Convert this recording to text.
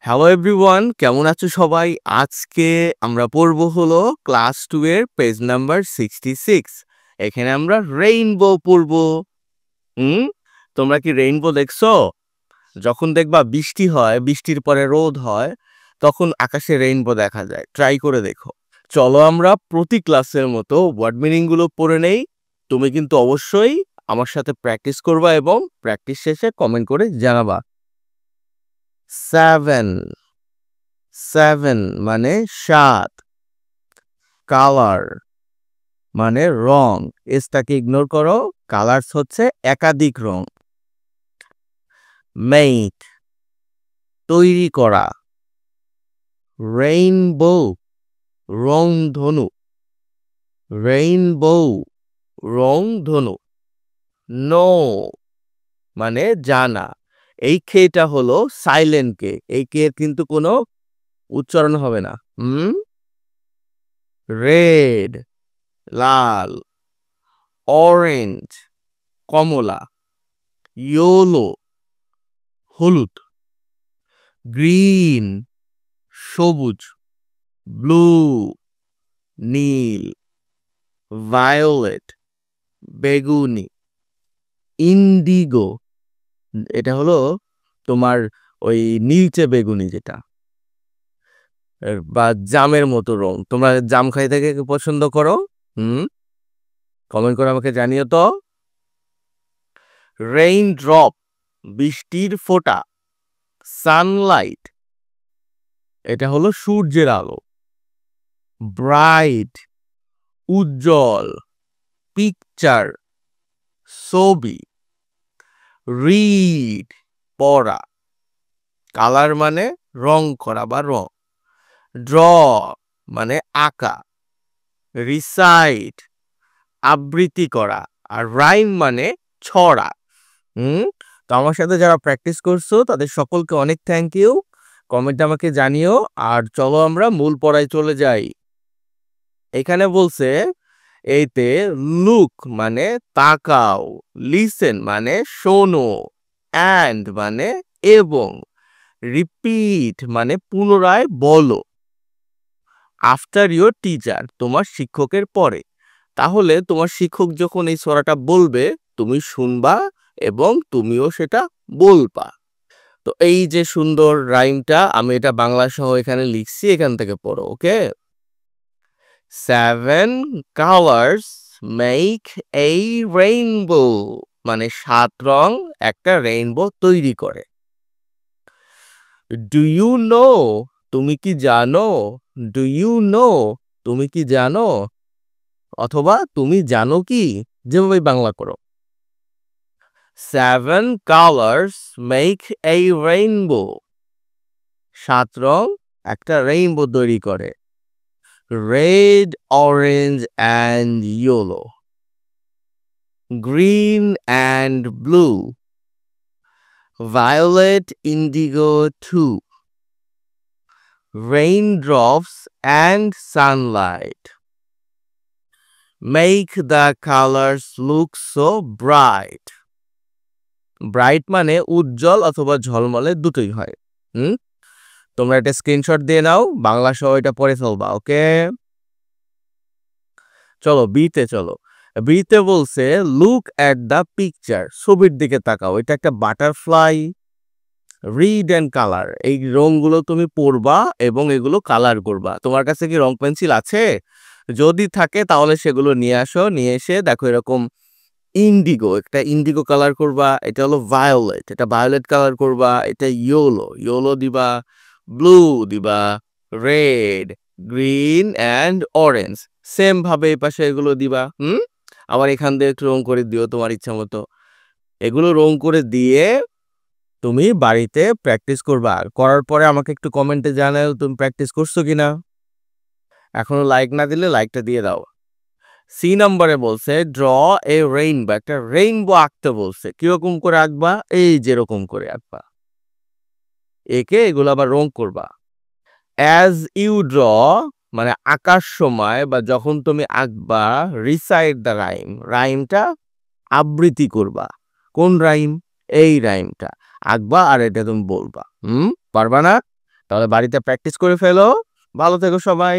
Hello everyone, কেমন আছো সবাই? আজকে আমরা পড়ব হলো ক্লাস 2 এর পেজ নাম্বার 66। এখানে আমরা রেইনবো পড়ব। হুম, তোমরা কি রেইনবো দেখছো? যখন দেখবা বৃষ্টি হয়, বৃষ্টির পরে রোদ হয়, তখন আকাশে রেইনবো দেখা যায়। ট্রাই করে দেখো। চলো আমরা প্রতি ক্লাসের মতো ওয়ার্ড মিনিং গুলো পড়ে নেই। তুমি কিন্তু অবশ্যই আমার সাথে প্র্যাকটিস করবা এবং প্র্যাকটিস শেষে কমেন্ট করে জানাবা। 7 7 মানে 7, কালার মানে রং, এসটাকে ইগনোর করো, কালার্স হচ্ছে একাধিক রং। মেক তৈরি করা, রেইনবো রংধনু, রেইনবো রংধনু। নো মানে জানা, এই খেটা হলো সাইলেন্ট কে, এই কে কিন্তু কোনো উচ্চারণ হবে না। রেড লাল, অরেঞ্জ কমলা, ইয়েলো হলুদ, গ্রিন সবুজ, ব্লু নীল, ভায়োলেট বেগুনি, ইন্ডিগো এটা হলো তোমার ওই নীলচে বেগুনি যেটা, বা জামের মতো রং। তোমরা জাম খাইতে কে পছন্দ করো? কমেন্ট করে আমাকে জানিও তো। রেইন ড্রপ বৃষ্টির ফোঁটা, সানলাইট এটা হলো সূর্যের আলো, ব্রাইট উজ্জ্বল, পিকচার ছবি, রিড পড়া, কালার মানে রং করা বা রং, ড্র মানে আঁকা, রিসাইট আবৃত্তি করা, আর রাইম মানে ছড়া। তো আমার সাথে যারা প্র্যাকটিস করছো তাদের সকলকে অনেক থ্যাংক ইউ। কমেন্টে আমাকে জানিও। আর চলো আমরা মূল পড়ায় চলে যাই। এখানে বলছে এইতে লুক মানে তাকাও, লিসেন মানে শোনো, অ্যান্ড মানে এবং, রিপিট মানে পুনরায় বলো, আফটার ইউর টিচার তোমার শিক্ষকের পরে। তাহলে তোমার শিক্ষক যখন এই ছড়াটা বলবে তুমি শুনবা এবং তুমিও সেটা বলবা। তো এই যে সুন্দর রাইমটা আমি এটা বাংলা সহ এখানে লিখছি, এখান থেকে পড়ো। ওকে, 7 কালার্স মেক এই রেইনবো মানে 7 রং একটা রেইনবো তৈরি করে। ডু ইউ নো তুমি কি জানো, ডু ইউ নো তুমি কি জানো, অথবা তুমি জানো কি, যেভাবে বাংলা করো। 7 কালার্স মেক এই রেইনবো 7 রং একটা রেইনবো তৈরি করে। Red orange and yellow, green and blue, violet indigo too, raindrops and sunlight make the colors look so bright. Bright মানে উজ্জ্বল অথবা ঝলমলে দুটোই হয়। তোমরা এটা স্ক্রিনশট দিয়ে নাও, বাংলা সহ এটা পড়ে ফেলবা। ওকে, চলো বিতে চলো। বিতে বলছে লুক অ্যাট দ্য পিকচার, ছবির দিকে তাকাও। এটা একটা বাটারফ্লাই। রিড অ্যান্ড কালার, এই রংগুলো তুমি পড়বা এবং এগুলো কালার করবা। তোমার কাছে কি রং পেন্সিল আছে? যদি থাকে তাহলে সেগুলো নিয়ে আসো, নিয়ে এসে দেখো এরকম ইন্ডিগো, একটা ইন্ডিগো কালার করবা, এটা হলো ভায়োলেট, এটা ভায়োলেট কালার করবা, এটা ইয়েলো, ইয়েলো দিবা, ব্লু দিবা, red, green and orange same ভাবে এই পাশে এগুলো দিবা। আবার এখান দিয়ে একটু রং করে দিও তোমার ইচ্ছা মতো। এগুলো রং করে দিয়ে তুমি বাড়িতে প্র্যাকটিস করবা। করার পরে আমাকে একটু কমেন্টে জানাও তুমি প্র্যাকটিস করছো কিনা। এখনো লাইক না দিলে লাইকটা দিয়ে দাও। সি নম্বরে বলছে ড্র এ রেইনবো, একটা রেইনবো আঁকতে বলছে। কিরকম করে আঁকবা? এই যেরকম করে আঁকবা, একে এগুলো আবার রং করবা। অ্যাজ ইউ ড্র মানে আঁকার সময় বা যখন তুমি আঁকবা, রিসাইট দ্য রাইম, রাইমটা আবৃত্তি করবা। কোন রাইম? এই রাইমটা আঁকবা আর এটা তুমি বলবা। পারবা না? তাহলে বাড়িতে প্র্যাকটিস করে ফেলো। ভালো থেকো সবাই।